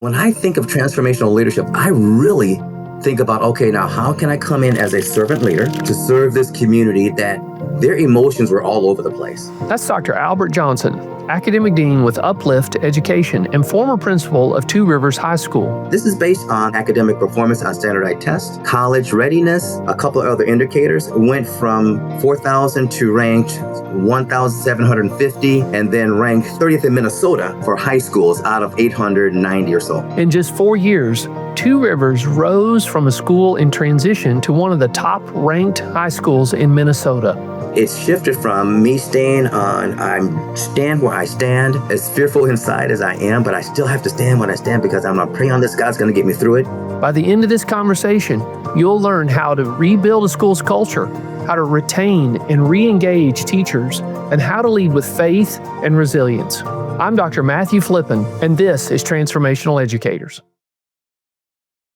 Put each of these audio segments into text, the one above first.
When I think of transformational leadership, I really think about, okay, now how can I come in as a servant leader to serve this community that their emotions were all over the place? That's Dr. Albert Johnson, Academic Dean with Uplift Education and former principal of Two Rivers High School. This is based on academic performance on standardized tests, college readiness, a couple of other indicators. It went from 4,000 to ranked 1,750 and then ranked 30th in Minnesota for high schools out of 890 or so. In just 4 years, Two Rivers rose from a school in transition to one of the top ranked high schools in Minnesota. It's shifted from me staying on, I stand where I stand, as fearful inside as I am, but I still have to stand when I stand because I'm going to pray on this. God's going to get me through it. By the end of this conversation, you'll learn how to rebuild a school's culture, how to retain and re-engage teachers, and how to lead with faith and resilience. I'm Dr. Matthew Flippen, and this is Transformational Educators.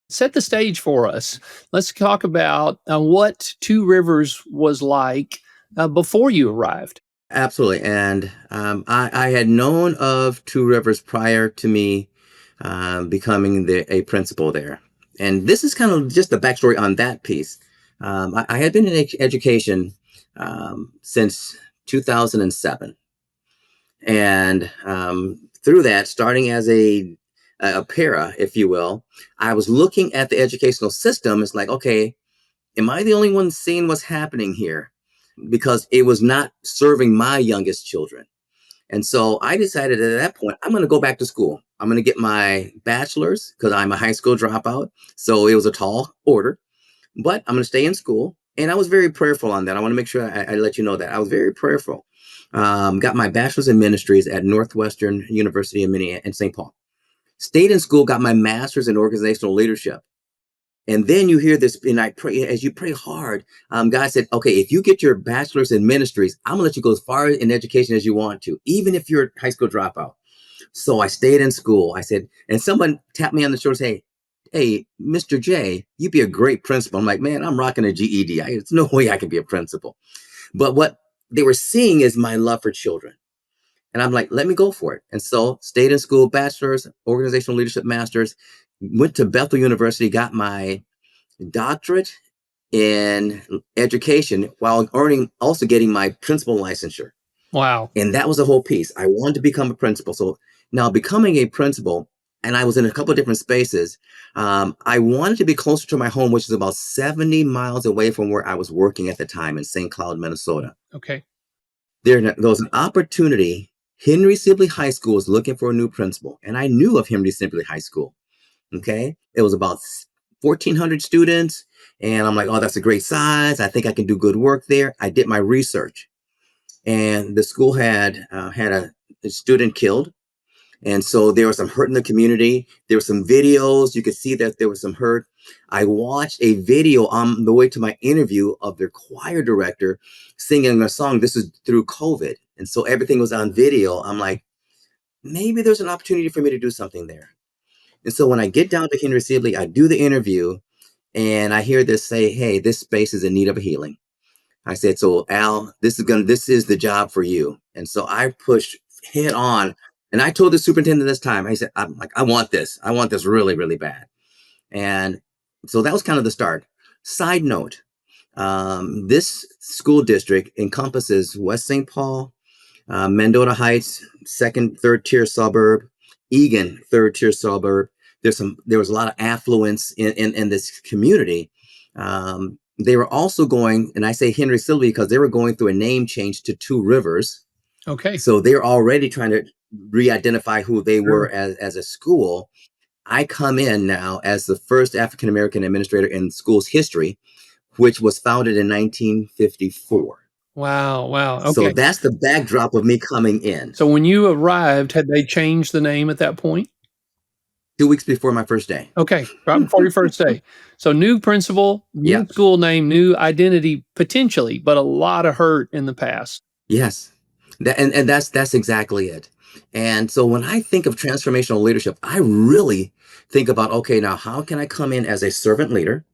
Set the stage for us. Let's talk about what Two Rivers was like before you arrived. Absolutely. And I had known of Two Rivers prior to me becoming a principal there. And this is kind of just the backstory on that piece. I had been in education since 2007. And through that, starting as a para, if you will, I was looking at the educational system. It's like, okay, am I the only one seeing what's happening here? Because it was not serving my youngest children. And so I decided at that point, I'm going to go back to school. I'm going to get my bachelor's because I'm a high school dropout. So it was a tall order, but I'm going to stay in school. And I was very prayerful on that. I want to make sure I let you know that I was very prayerful. Got my bachelor's in ministries at Northwestern University in St. Paul. Stayed in school, got my master's in organizational leadership. And then you hear this, and I pray, as you pray hard, God said, okay, if you get your bachelor's in ministries, I'm gonna let you go as far in education as you want to, even if you're a high school dropout. So I stayed in school. I said, and someone tapped me on the shoulder and say, hey, Mr. J, you'd be a great principal. I'm like, man, I'm rocking a GED. There's no way I can be a principal. But what they were seeing is my love for children. And I'm like, let me go for it. And so stayed in school, bachelor's, organizational leadership master's, went to Bethel University, got my doctorate in education while also getting my principal licensure. Wow. And that was the whole piece. I wanted to become a principal. So now becoming a principal, and I was in a couple of different spaces. I wanted to be closer to my home, which is about 70 miles away from where I was working at the time in St. Cloud, Minnesota. Okay. There was an opportunity. Henry Sibley High School was looking for a new principal, and I knew of Henry Sibley High School. Okay. It was about 1,400 students. And I'm like, oh, that's a great size. I think I can do good work there. I did my research. And the school had a student killed. And so there was some hurt in the community. There were some videos. You could see that there was some hurt. I watched a video on the way to my interview of their choir director singing a song. This is through COVID. And so everything was on video. I'm like, maybe there's an opportunity for me to do something there. And so when I get down to Henry Sibley, I do the interview and I hear this say, hey, this space is in need of a healing. I said, so Al, this is the job for you. And so I pushed head on. And I told the superintendent this time, I said, I want this really, really bad. And so that was kind of the start. Side note, this school district encompasses West St. Paul, Mendota Heights, third tier suburb, Egan, third tier suburb. There was a lot of affluence in this community. They were also going, and I say Henry Sibley because they were going through a name change to Two Rivers. Okay. So they're already trying to re-identify who they were as a school. I come in now as the first African-American administrator in school's history, which was founded in 1954. Wow. Okay. So that's the backdrop of me coming in. So when you arrived, had they changed the name at that point? 2 weeks before my first day. Okay, right before your first day. So new principal, new school name, new identity potentially, but a lot of hurt in the past. Yes, and that's exactly it. And so when I think of transformational leadership, I really think about, okay, now how can I come in as a servant leader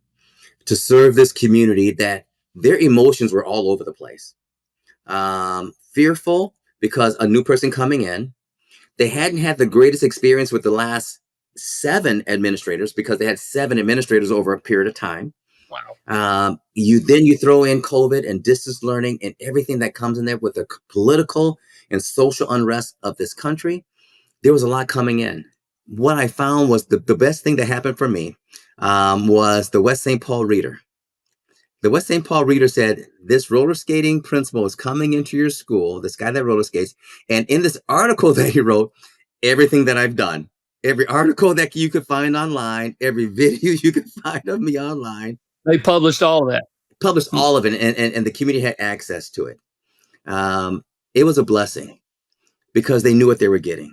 to serve this community that their emotions were all over the place? Fearful because a new person coming in, they hadn't had the greatest experience with the last 7 administrators because they had 7 administrators over a period of time. Wow. You throw in COVID and distance learning and everything that comes in there with the political and social unrest of this country. There was a lot coming in. What I found was the best thing that happened for me was the West St. Paul reader. The West St. Paul reader said, this roller skating principal is coming into your school, this guy that roller skates. And in this article that he wrote, everything that I've done, every article that you could find online, every video you could find of me online, They published all of that. published all of it, and the community had access to it. It was a blessing because they knew what they were getting.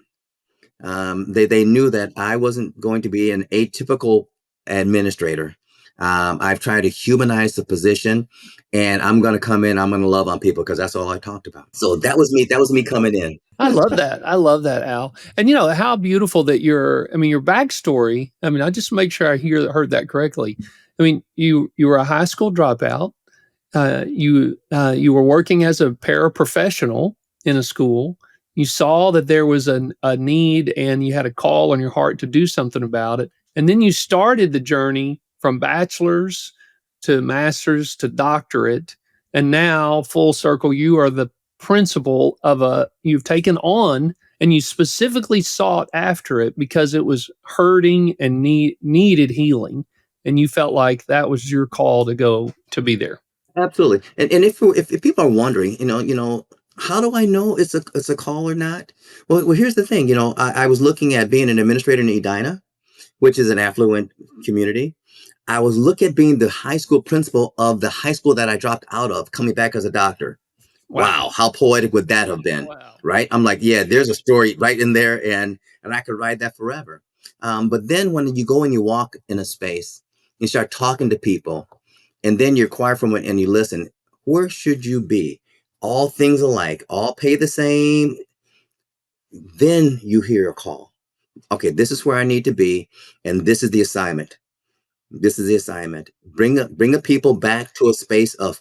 They knew that I wasn't going to be an atypical administrator. I've tried to humanize the position, and I'm going to come in. I'm going to love on people because that's all I talked about. So that was me. That was me coming in. I love that. I love that, Al. And how beautiful that your backstory. I just make sure I heard that correctly. You were a high school dropout. You were working as a paraprofessional in a school. You saw that there was a need and you had a call on your heart to do something about it. And then you started the journey from bachelor's to master's to doctorate. And now full circle, you are the principal of you've taken on, and you specifically sought after it because it was hurting and needed healing. And you felt like that was your call to go to be there. Absolutely. And if people are wondering, how do I know it's a call or not? Well, here's the thing. I was looking at being an administrator in Edina, which is an affluent community. I was looking at being the high school principal of the high school that I dropped out of, coming back as a doctor. Wow, how poetic would that have been? Wow. Right? I'm like, yeah, there's a story right in there, and I could ride that forever. But then when you go and you walk in a space, you start talking to people, and then you're quiet from it and you listen. Where should you be? All things alike, all pay the same. Then you hear a call. Okay, this is where I need to be, and this is the assignment. This is the assignment. Bring the people back to a space of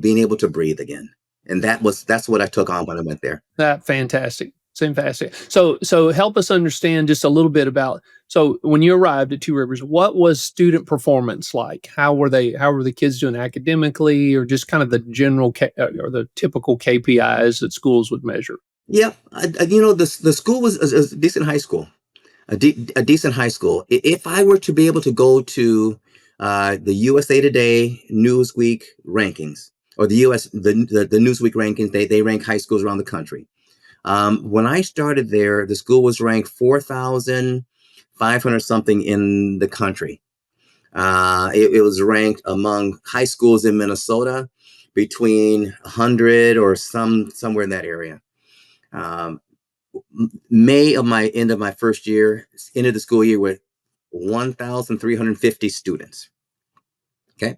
being able to breathe again. And that's what I took on when I went there. Fantastic. So help us understand just a little bit about, so when you arrived at Two Rivers, what was student performance like? How were the kids doing academically, or just kind of the general or the typical KPIs that schools would measure? Yeah. The school was a decent high school. A decent high school. If I were to be able to go to the USA Today Newsweek rankings, or the Newsweek rankings, they rank high schools around the country. When I started there, the school was ranked 4,500 something in the country. It was ranked among high schools in Minnesota between 100 or somewhere in that area. End of my first year, end of the school year, with 1,350 students. Okay.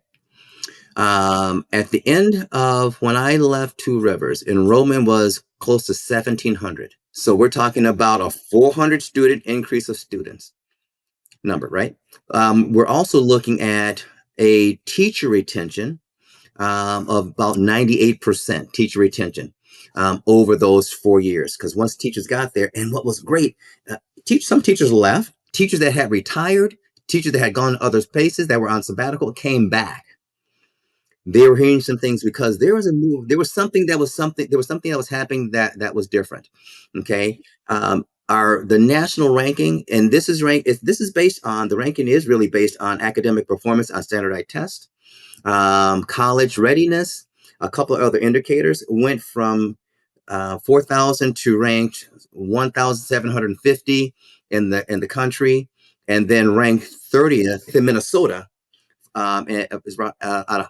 At the end of when I left Two Rivers, enrollment was close to 1,700. So we're talking about a 400 student increase of students number, right? We're also looking at a teacher retention of about 98% teacher retention over those 4 years. Because once teachers got there, and what was great, some teachers left, teachers that had retired, teachers that had gone to other places that were on sabbatical came back. They were hearing some things because there was something that was happening that was different. Okay. The national ranking, and this is the ranking is really based on academic performance on standardized tests, college readiness, a couple of other indicators, went from 4,000 to ranked 1,750 in the country, and then ranked 30th in Minnesota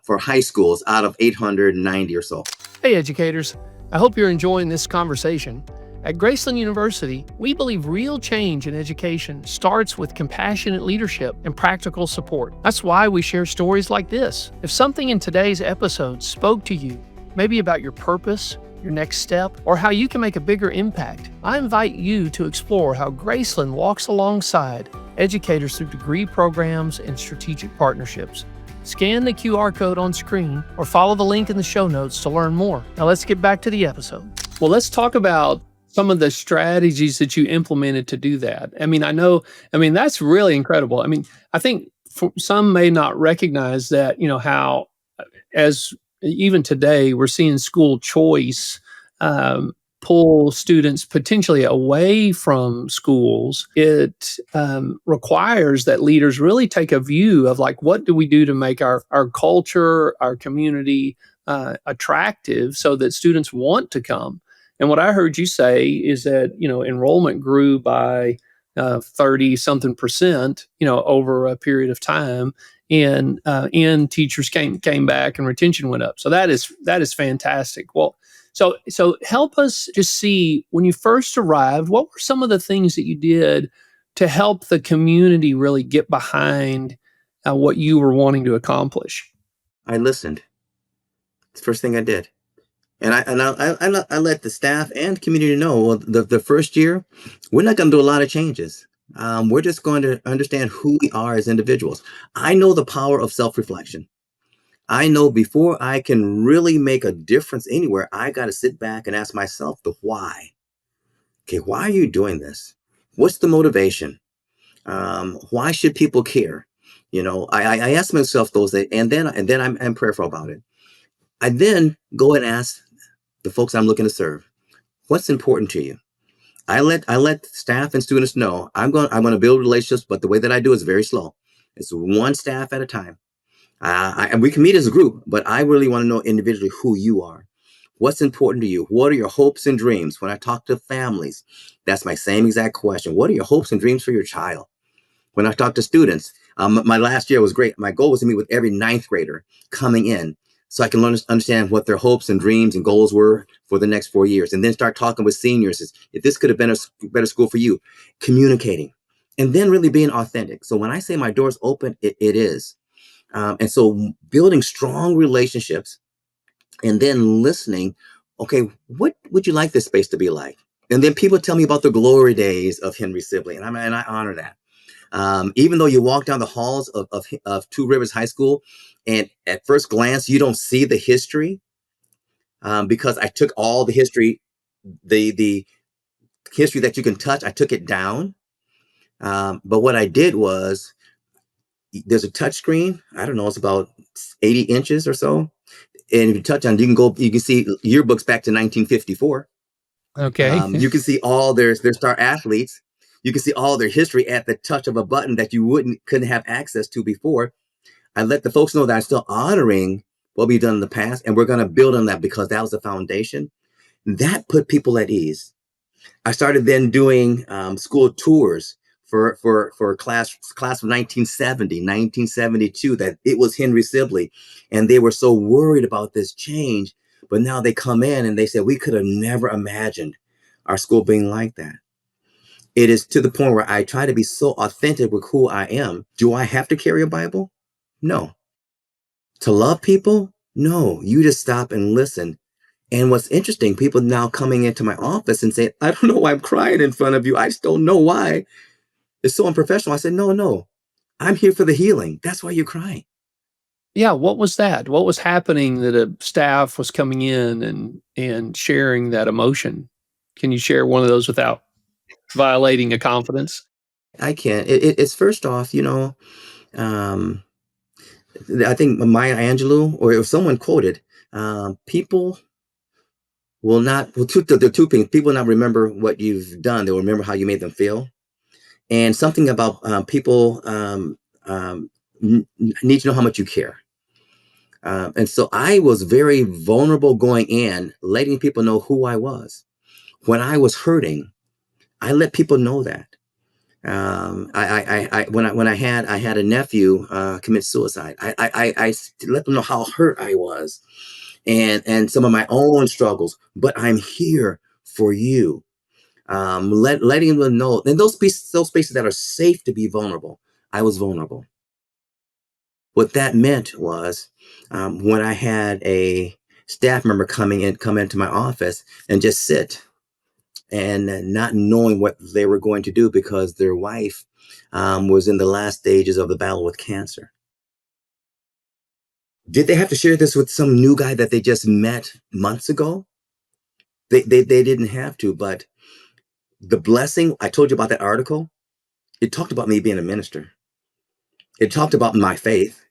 for high schools out of 890 or so. Hey, educators. I hope you're enjoying this conversation. At Graceland University, we believe real change in education starts with compassionate leadership and practical support. That's why we share stories like this. If something in today's episode spoke to you, maybe about your purpose, your next step, or how you can make a bigger impact, I invite you to explore how Graceland walks alongside educators through degree programs and strategic partnerships. Scan the QR code on screen or follow the link in the show notes to learn more. Now let's get back to the episode. Well, let's talk about some of the strategies that you implemented to do that? That's really incredible. I think for some may not recognize that, how as even today we're seeing school choice pull students potentially away from schools. It requires that leaders really take a view of like, what do we do to make our culture, our community attractive so that students want to come. And what I heard you say is that, enrollment grew by 30 something percent, over a period of time, and teachers came back and retention went up. So that is fantastic. Well, so help us just see, when you first arrived, what were some of the things that you did to help the community really get behind what you were wanting to accomplish? I listened. It's the first thing I did. And I let the staff and community know, well, the first year, we're not going to do a lot of changes. We're just going to understand who we are as individuals. I know the power of self-reflection. I know before I can really make a difference anywhere, I got to sit back and ask myself the why. Okay, why are you doing this? What's the motivation? Why should people care? I ask myself those things, and then I'm prayerful about it. I then go and ask the folks I'm looking to serve, what's important to you? I let staff and students know I'm going to build relationships, but the way that I do is very slow. It's one staff at a time. And we can meet as a group, but I really want to know individually who you are. What's important to you? What are your hopes and dreams? When I talk to families, that's my same exact question. What are your hopes and dreams for your child? When I talk to students, my last year was great. My goal was to meet with every ninth grader coming in so I can understand what their hopes and dreams and goals were for the next 4 years. And then start talking with seniors. If this could have been a better school for you, communicating, and then really being authentic. So when I say my door's open, it is. And so building strong relationships and then listening, okay, what would you like this space to be like? And then people tell me about the glory days of Henry Sibley, and I honor that. Even though you walk down the halls of Two Rivers High School, and at first glance, you don't see the history, because I took all the history, the history that you can touch, I took it down. But what I did was, there's a touch screen. I don't know, it's about 80 inches or so. And if you touch on it, you can see yearbooks back to 1954. Okay. You can see all their star athletes. You can see all their history at the touch of a button that you couldn't have access to before. I let the folks know that I'm still honoring what we've done in the past, and we're going to build on that because that was the foundation. That put people at ease. I started then doing school tours for class of 1970, 1972. That it was Henry Sibley, and they were so worried about this change. But now they come in and they say, we could have never imagined our school being like that. It is to the point where I try to be so authentic with who I am. Do I have to carry a Bible? No. To love people? No. You just stop and listen. And what's interesting, people now coming into my office and say, I don't know why I'm crying in front of you. I just don't know why. It's so unprofessional. I said, no, no, I'm here for the healing. That's why you're crying. Yeah, what was that? What was happening that a staff was coming in and sharing that emotion? Can you share one of those without violating a confidence? I can't. It's first off, um, I think Maya Angelou or someone quoted, people will not, well, the two things, people will not remember what you've done. They'll remember how you made them feel. And something about people need to know how much you care. And so I was very vulnerable going in, letting people know who I was. When I was hurting, I let people know that. When I had a nephew commit suicide, I let them know how hurt I was, and some of my own struggles. But I'm here for you. Letting them know, and those spaces that are safe to be vulnerable. I was vulnerable. What that meant was, when I had a staff member come into my office and just sit and not knowing what they were going to do because their wife was in the last stages of the battle with cancer. Did they have to share this with some new guy that they just met months ago? They didn't have to, but The blessing I told you about, that article, it talked about me being a minister. It talked about my faith.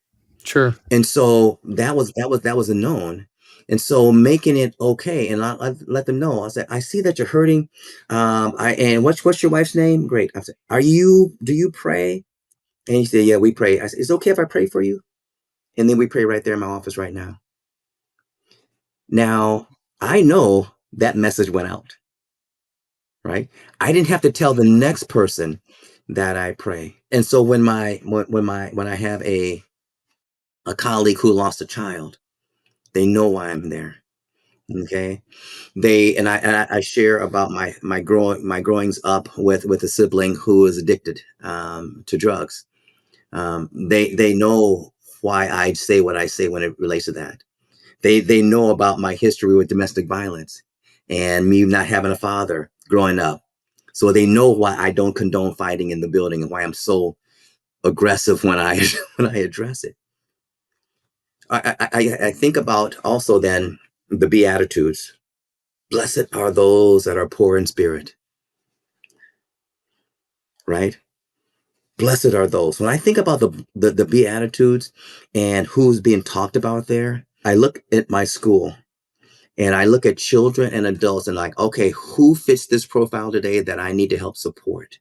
Sure. And so that was a known. And so making it okay, and I let them know. I said, I see that you're hurting. And what's your wife's name? Great. I said, do you pray? And he said, yeah, we pray. I said, is it okay if I pray for you? And then we pray right there in my office right now. Now I know that message went out, right? I didn't have to tell the next person that I pray. And so when I have a colleague who lost a child, they know why I'm there. Okay. I share about my growings up with a sibling who is addicted to drugs. They know why I say what I say when it relates to that. They know about my history with domestic violence and me not having a father growing up. So they know why I don't condone fighting in the building and why I'm so aggressive when I when I address it. I think about also then the Beatitudes. Blessed are those that are poor in spirit, right? Blessed are those. When I think about the Beatitudes and who's being talked about there, I look at my school and I look at children and adults and like, okay, who fits this profile today that I need to help support?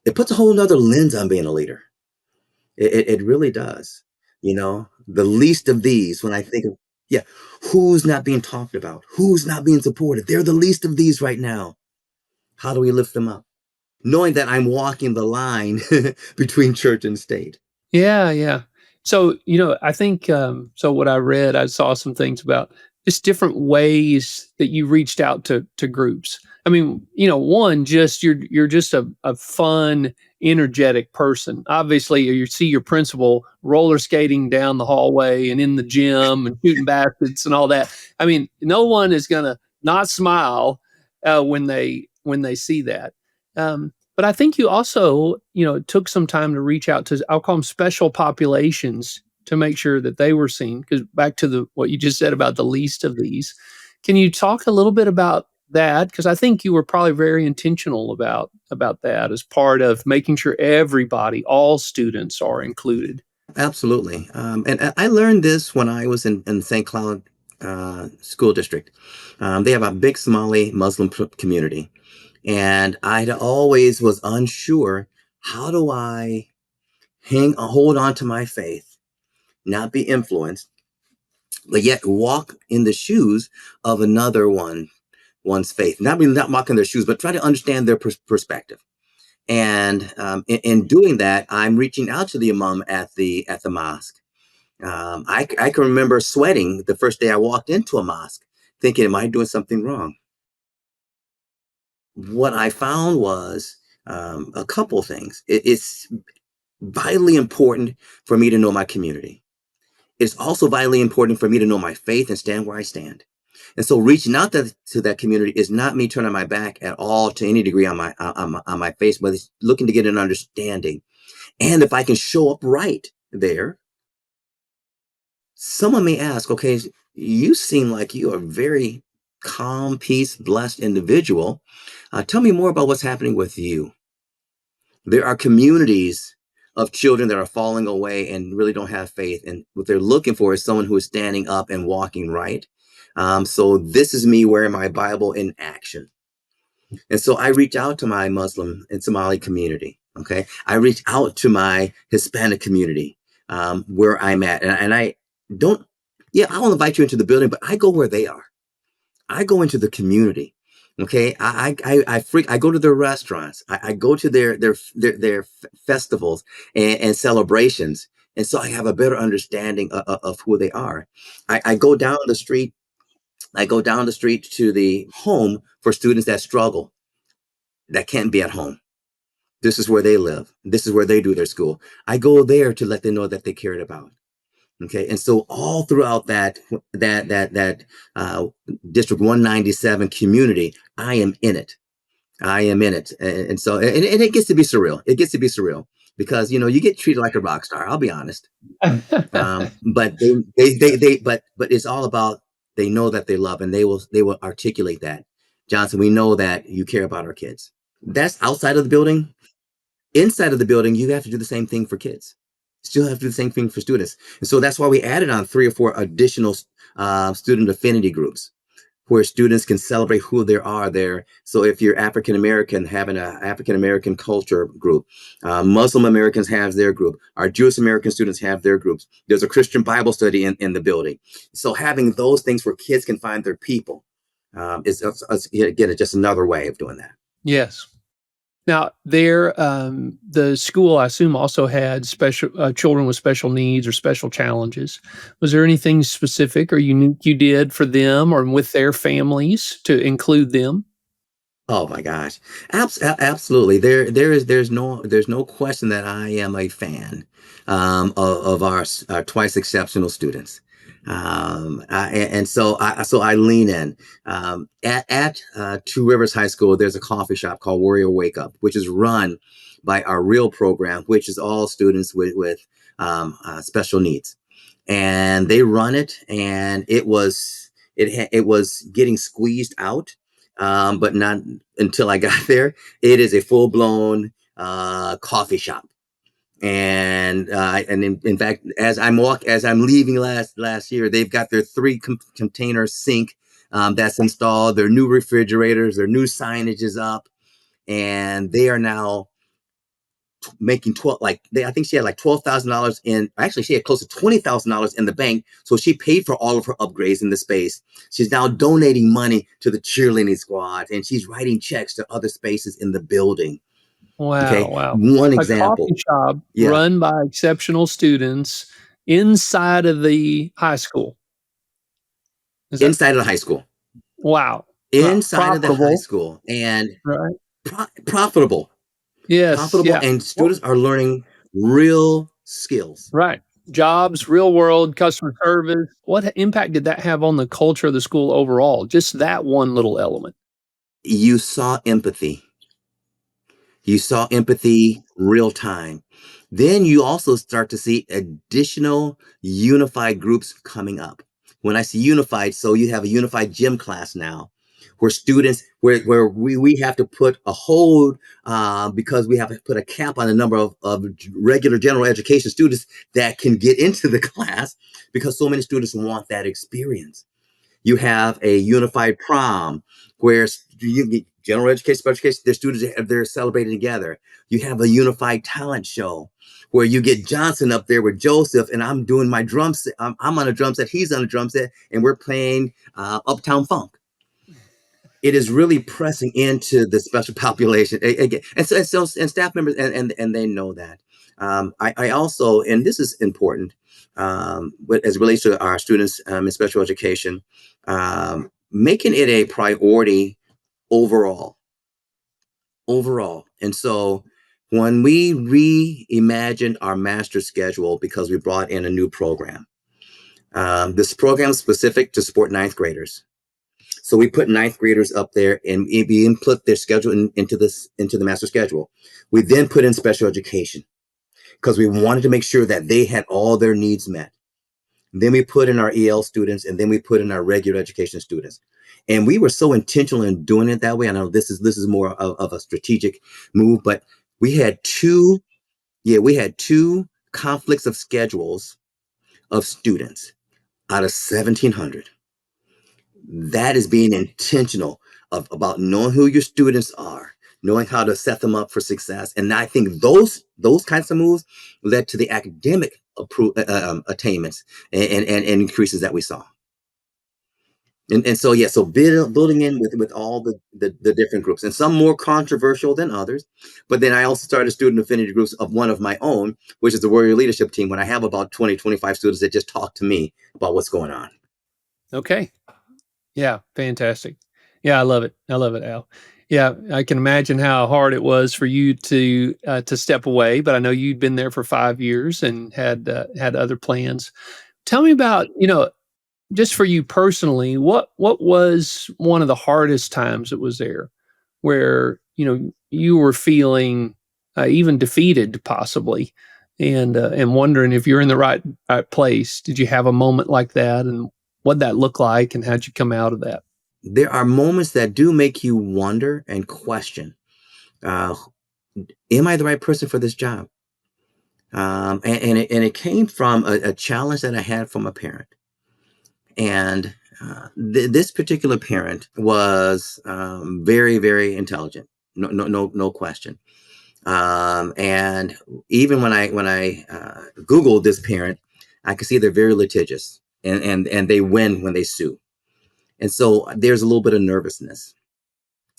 It puts a whole nother lens on being a leader. It really does. The least of these, when I think of, yeah, who's not being talked about? Who's not being supported? They're the least of these right now. How do we lift them up? Knowing that I'm walking the line between church and state. Yeah, yeah. So, I think, so what I read, I saw some things about just different ways that you reached out to groups. I mean, one, just you're just a fun, energetic person. Obviously, you see your principal roller skating down the hallway and in the gym and shooting baskets and all that. I mean, no one is gonna not smile when they see that. But I think you also, took some time to reach out to, I'll call them special populations, to make sure that they were seen. Because back to what you just said about the least of these, can you talk a little bit about that? Because I think you were probably very intentional about that as part of making sure everybody, all students, are included. Absolutely. And I learned this when I was in St. Cloud School District. They have a big Somali Muslim community. And I always was unsure, how do I hold on to my faith, not be influenced, but yet walk in the shoes of one's faith. Not walk in their shoes, but try to understand their perspective. And in doing that, I'm reaching out to the imam at the mosque. I can remember sweating the first day I walked into a mosque, thinking, am I doing something wrong? What I found was a couple things. It's vitally important for me to know my community. It's also vitally important for me to know my faith and stand where I stand. And so reaching out to that community is not me turning my back at all to any degree on my faith, but it's looking to get an understanding. And if I can show up right there, someone may ask, okay, you seem like you are a very calm, peace, blessed individual. Tell me more about what's happening with you. There are communities of children that are falling away and really don't have faith. And what they're looking for is someone who is standing up and walking right. So this is me wearing my Bible in action. And so I reach out to my Muslim and Somali community. Okay. I reach out to my Hispanic community where I'm at. And I don't, yeah, I'll invite you into the building, but I go where they are. I go into the community. Okay. I go to their restaurants. I go to their festivals and celebrations. And so I have a better understanding of who they are. I go down the street. I go down the street to the home for students that struggle, that can't be at home. This is where they live. This is where they do their school. I go there to let them know that they cared about. Okay, and so all throughout that District 197 community, I am in it. I am in it, and so and it gets to be surreal. It gets to be surreal because you get treated like a rock star. I'll be honest, but but it's all about, they know that they love, and they will articulate that. Johnson, we know that you care about our kids. That's outside of the building. Inside of the building, you have to do the same thing for kids. Still have to do the same thing for students. And so that's why we added on 3 or 4 additional student affinity groups where students can celebrate who they are there. So if you're African American, having an African American culture group, Muslim Americans have their group, our Jewish American students have their groups. There's a Christian Bible study in the building. So having those things where kids can find their people is again, just another way of doing that. Yes. Now, the school, I assume, also had special children with special needs or special challenges. Was there anything specific or unique you did for them or with their families to include them? Oh my gosh. Absolutely. There's no question that I am a fan of our twice exceptional students. And so I lean in. At Two Rivers High School, there's a coffee shop called Warrior Wake Up, which is run by our real program, which is all students with special needs, and they run it, and it was getting squeezed out, but not until I got there. It is a full blown coffee shop, and in fact, as I'm leaving last year, they've got their 3 container sink that's installed, their new refrigerators, their new signage is up, and they are now making 12, I think she had like $12,000 in, actually she had close to $20,000 in the bank. So she paid for all of her upgrades in the space. She's now donating money to the cheerleading squad, and she's writing checks to other spaces in the building. Wow, Okay. wow. One A example. coffee shop Yeah. run by exceptional students inside of the high school. Is that Inside of the high school, wow. inside of the high Profitable, school, and right? profitable, Yes, profitable. yeah. And Well, students are learning real skills. right. Jobs, real world, customer service. What impact did that have on the culture of the school overall? Just that one little element. You saw empathy. You saw empathy real time. Then you also start to see additional unified groups coming up. When I say unified, so you have a unified gym class now where students, where we have to put a hold because we have to put a cap on the number of regular general education students that can get into the class because so many students want that experience. You have a unified prom where you get general education, special education, their students, they're celebrating together. You have a unified talent show where you get Johnson up there with Joseph, and I'm doing my drum set. I'm on a drum set, he's on a drum set, and we're playing Uptown Funk. It is really pressing into the special population again, and staff members, and they know that. I also, and this is important, but as it relates to our students in special education, making it a priority overall, And so when we reimagined our master schedule because we brought in a new program, this program is specific to support ninth graders. So we put ninth graders up there, and we input their schedule into the master schedule. We then put in special education because we wanted to make sure that they had all their needs met. Then we put in our EL students, and then we put in our regular education students. And we were so intentional in doing it that way. I know this is more of a strategic move, but we had two conflicts of schedules of students out of 1,700. That is being intentional about knowing who your students are, knowing how to set them up for success. And I think those kinds of moves led to the academic attainments and increases that we saw. And so yeah, so building in with all the different groups, and some more controversial than others. But then I also started student affinity groups of one of my own, which is the Warrior Leadership Team, when I have about 20-25 students that just talk to me about what's going on. Okay. Yeah, fantastic. Yeah, I love it. I love it, Al. Yeah, I can imagine how hard it was for you to step away, but I know you'd been there for 5 years and had other plans. Tell me about, just for you personally, what was one of the hardest times it was there where, you were feeling even defeated possibly and wondering if you're in the right place. Did you have a moment like that, and what'd that look like, and how'd you come out of that? there are moments that do make you wonder and question, uh, am I the right person for this job? And it came from a challenge that I had from a parent. And this particular parent was very, very intelligent. No question. And even when I Googled this parent, I could see they're very litigious, and they win when they sue. And so there's a little bit of nervousness.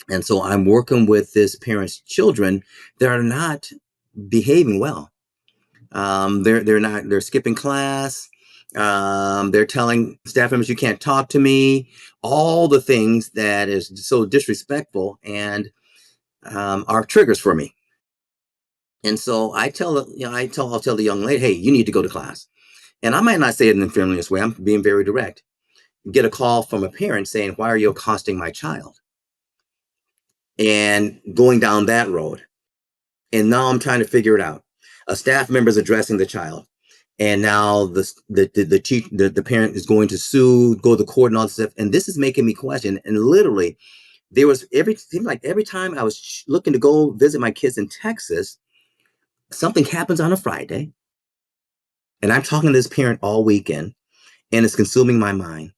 And so I'm working with this parent's children that are not behaving well. They're skipping class. They're telling staff members, you can't talk to me, all the things that is so disrespectful and are triggers for me. And so I'll tell the young lady, hey, you need to go to class. And I might not say it in the friendliest way. I'm being very direct. Get a call from a parent saying, why are you accosting my child? And going down that road. And now I'm trying to figure it out. A staff member is addressing the child. And now the parent is going to sue, go to court and all this stuff. And this is making me question. And literally, seemed like every time I was looking to go visit my kids in Texas, something happens on a Friday. And I'm talking to this parent all weekend, and it's consuming my mind.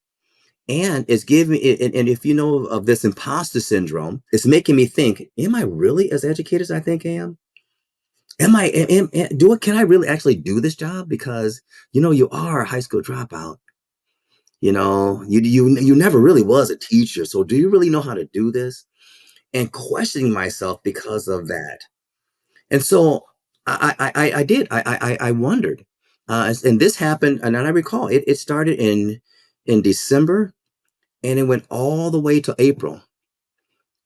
And it's giving and if you know of this imposter syndrome, it's making me think, am I really as educated as I think I am? Can I really actually do this job? Because you are a high school dropout. You never really was a teacher. So do you really know how to do this? And questioning myself because of that. And so I did. I wondered. And this happened, and I recall it started in December, and it went all the way to April.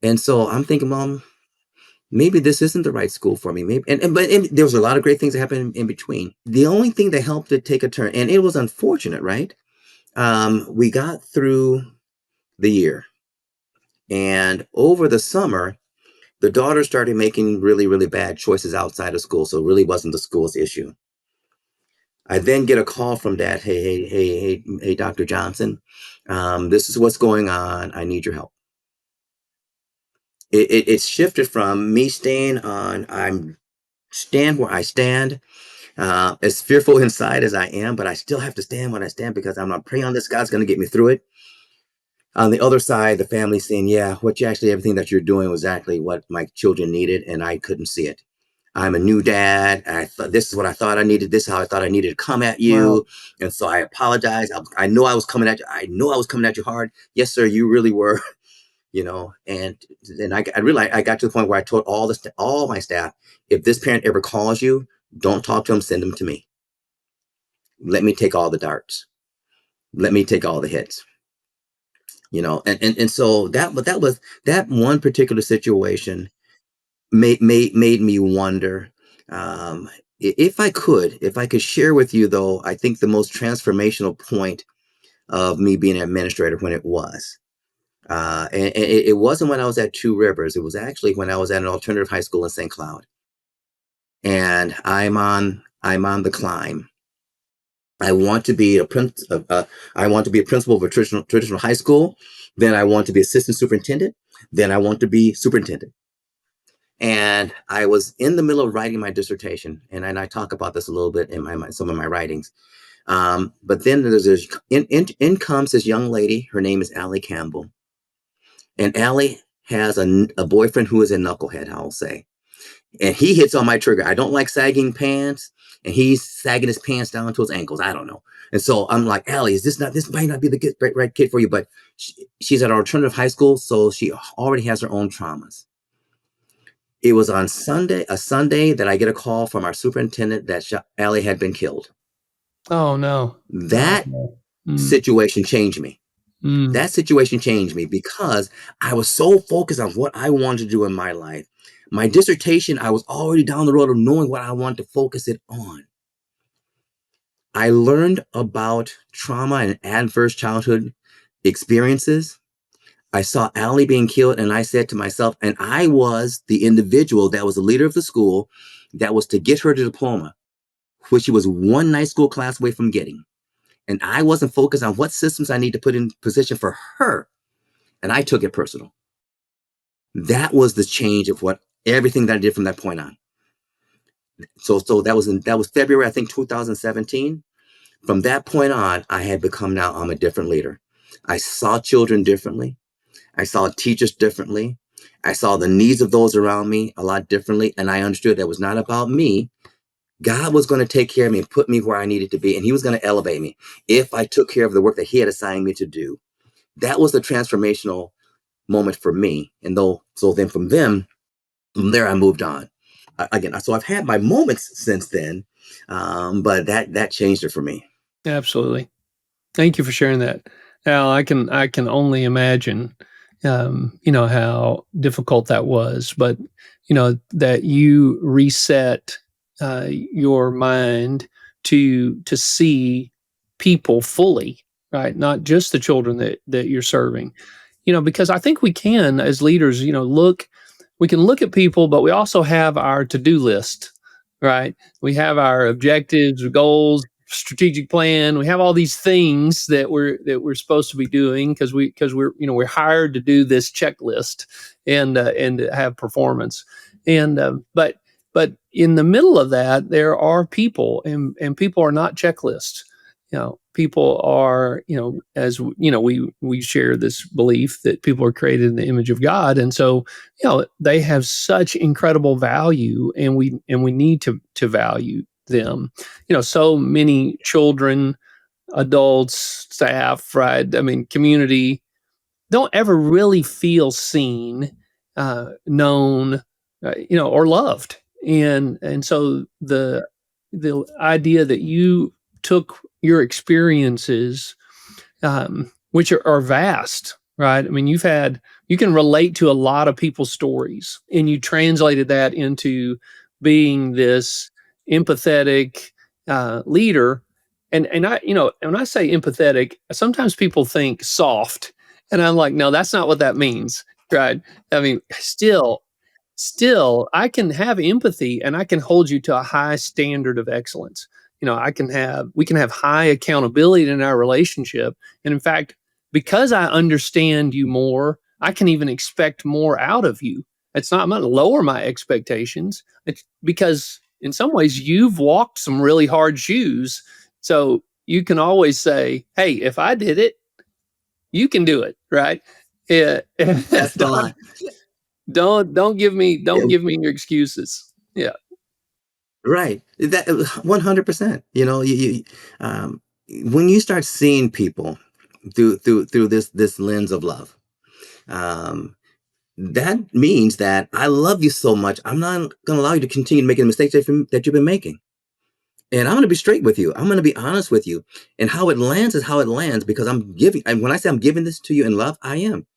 And so I'm thinking, Mom, maybe this isn't the right school for me. Maybe, but there was a lot of great things that happened in between. The only thing that helped it take a turn, and it was unfortunate, right? We got through the year, and over the summer, the daughter started making really, really bad choices outside of school. So it really wasn't the school's issue. I then get a call from Dad. Hey, Dr. Johnson, this is what's going on. I need your help. It shifted from me staying on. I'm stand where I stand, as fearful inside as I am, but I still have to stand when I stand because I'm not praying on this. God's going to get me through it. On the other side, the family saying, yeah, everything that you're doing was exactly what my children needed, and I couldn't see it. I'm a new dad. I thought this is what I thought I needed. This is how I thought I needed to come at you. Wow. And so I apologize. I know I was coming at you. I know I was coming at you hard. Yes, sir, you really were. And I realized I got to the point where I told all my staff, if this parent ever calls you, don't talk to them, send them to me. Let me take all the darts. Let me take all the hits. And so that one particular situation made me wonder. Um, if I could share with you, though, I think the most transformational point of me being an administrator when it was. And it wasn't when I was at Two Rivers. It was actually when I was at an alternative high school in St. Cloud. And I'm on the climb. I want to be I want to be a principal of a traditional high school. Then I want to be assistant superintendent. Then I want to be superintendent. And I was in the middle of writing my dissertation, and I talk about this a little bit in some of my writings. But then in comes this young lady. Her name is Allie Campbell, and Allie has a boyfriend who is a knucklehead, I'll say. And he hits on my trigger. I don't like sagging pants, and he's sagging his pants down to his ankles. I don't know. And so I'm like, Allie, this might not be the right kid for you, but she's at an alternative high school, so she already has her own traumas. It was on a Sunday that I get a call from our superintendent that Allie had been killed. Oh no. Oh, That no. Mm, situation changed me. mm. That situation changed me because I was so focused on what I wanted to do in my life. My dissertation, I was already down the road of knowing what I wanted to focus it on. I learned about trauma and adverse childhood experiences. I saw Allie being killed, and I said to myself, and I was the individual that was the leader of the school that was to get her the diploma, which she was one night school class away from getting. And I wasn't focused on what systems I need to put in position for her. and I took it personal. That was the change of what everything that I did from that point on. So that was February, I think, 2017. From that point on, I had become now I'm a different leader. I saw children differently. I saw teachers differently. I saw the needs of those around me a lot differently. And I understood that was not about me. God was going to take care of me and put me where I needed to be. And he was going to elevate me if I took care of the work that he had assigned me to do. That was the transformational moment for me. And so then from there, I moved on. Again, so I've had my moments since then, but that changed it for me. Absolutely. Thank you for sharing that. Al, I can only imagine, how difficult that was, but that you reset your mind to see people fully, right? Not just the children that you're serving. Because I think we can, as leaders, we can look at people, but we also have our to-do list, right? We have our objectives, goals, strategic plan. We have all these things that we're supposed to be doing because we're hired to do this checklist and to have performance. And but in the middle of that, there are people, and people are not checklists. People are, we share this belief that people are created in the image of God, and so they have such incredible value, and we need to value them. So many children, adults, staff, right? I mean, community don't ever really feel seen, known, or loved. And so the idea that you took your experiences, which are vast, right? I mean, you can relate to a lot of people's stories, and you translated that into being this empathetic leader. And when I say empathetic, sometimes people think soft, and I'm like, no, that's not what that means, right? I mean, still, I can have empathy, and I can hold you to a high standard of excellence. We can have high accountability in our relationship. And in fact, because I understand you more, I can even expect more out of you. I'm going to lower my expectations. It's because in some ways you've walked some really hard shoes. So you can always say, hey, if I did it, you can do it. Right. Yeah. That's the line. Don't give me your excuses. Yeah. Right. That 100%. Um, when you start seeing people through this lens of love, um, that means that I love you so much. I'm not going to allow you to continue making the mistakes that you've been making. And I'm going to be straight with you. I'm going to be honest with you. And how it lands is how it lands because I'm giving. And when I say I'm giving this to you in love, I am.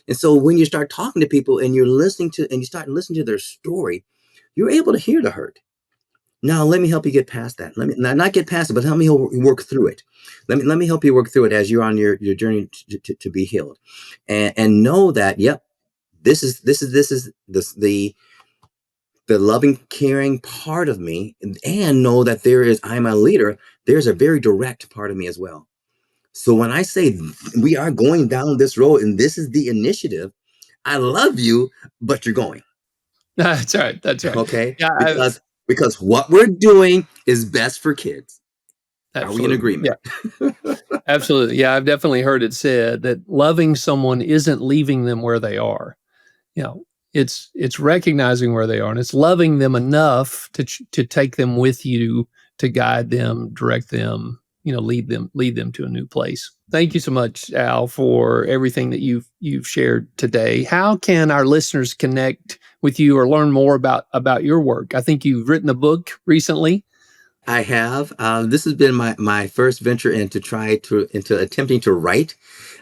And so when you start talking to people and you start listening to their story, you're able to hear the hurt. Now, let me help you get past that. Let me not get past it, but help me work through it. Let me help you work through it as you're on your journey to be healed, and know that yep, this is the loving, caring part of me, and know that I'm a leader. There's a very direct part of me as well. So when I say we are going down this road and this is the initiative, I love you, but you're going. That's right. That's right. Okay, Yeah, because what we're doing is best for kids. Are we in absolutely. agreement? Yeah, absolutely. Yeah, I've definitely heard it said that loving someone isn't leaving them where they are. You know, it's recognizing where they are, and it's loving them enough to take them with you, to guide them, direct them, lead them to a new place. Thank you so much, Al, for everything that you've shared today. How can our listeners connect with you or learn more about your work? I think you've written a book recently. I have. This has been my first venture into attempting to write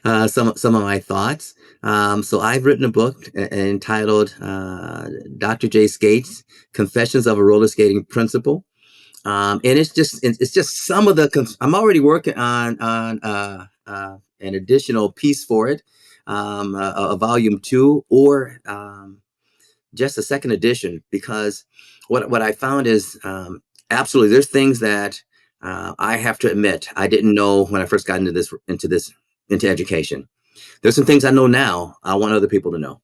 some of my thoughts. So I've written a book entitled Dr. J. Skates: Confessions of a Roller Skating Principal. And it's just some of the. I'm already working on an additional piece for it, a volume two, or just a second edition, because what I found is absolutely there's things that I have to admit I didn't know when I first got into education. There's some things I know now I want other people to know.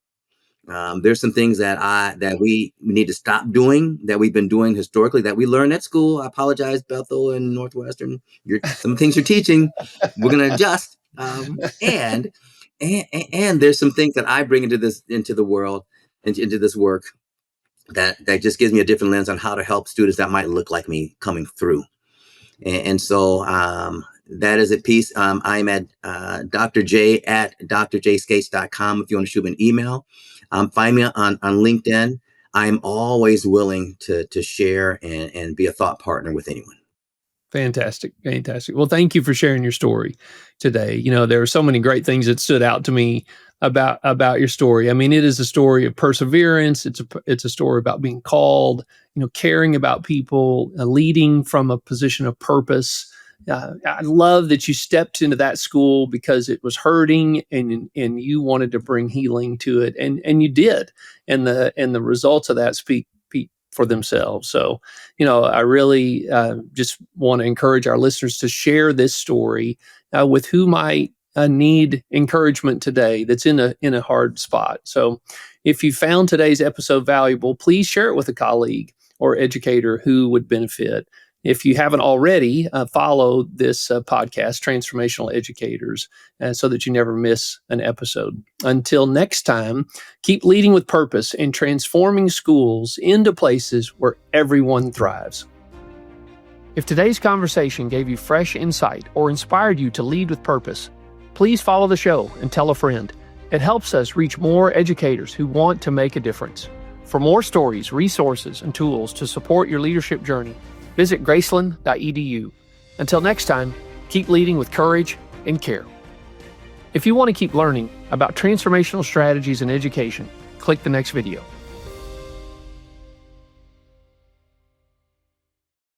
There's some things that we need to stop doing that we've been doing historically that we learned at school. I apologize, Bethel and Northwestern. Some things you're teaching, we're going to adjust. And there's some things that I bring into the world, into this work that just gives me a different lens on how to help students that might look like me coming through. And so that is a piece. I'm at Dr. J at drjskates.com if you want to shoot me an email. Find me on LinkedIn. I'm always willing to share and be a thought partner with anyone. Fantastic. Fantastic. Well, thank you for sharing your story today. You know, there are so many great things that stood out to me about your story. I mean, it is a story of perseverance. It's a story about being called, you know, caring about people, leading from a position of purpose. I love that you stepped into that school because it was hurting and you wanted to bring healing to it, and you did. And the results of that speak for themselves. So, you know, I really just want to encourage our listeners to share this story with who might need encouragement today that's in a hard spot. So if you found today's episode valuable, please share it with a colleague or educator who would benefit. If you haven't already, follow this podcast, Transformational Educators, so that you never miss an episode. Until next time, keep leading with purpose and transforming schools into places where everyone thrives. If today's conversation gave you fresh insight or inspired you to lead with purpose, please follow the show and tell a friend. It helps us reach more educators who want to make a difference. For more stories, resources, and tools to support your leadership journey, visit graceland.edu. Until next time, keep leading with courage and care. If you want to keep learning about transformational strategies in education, click the next video.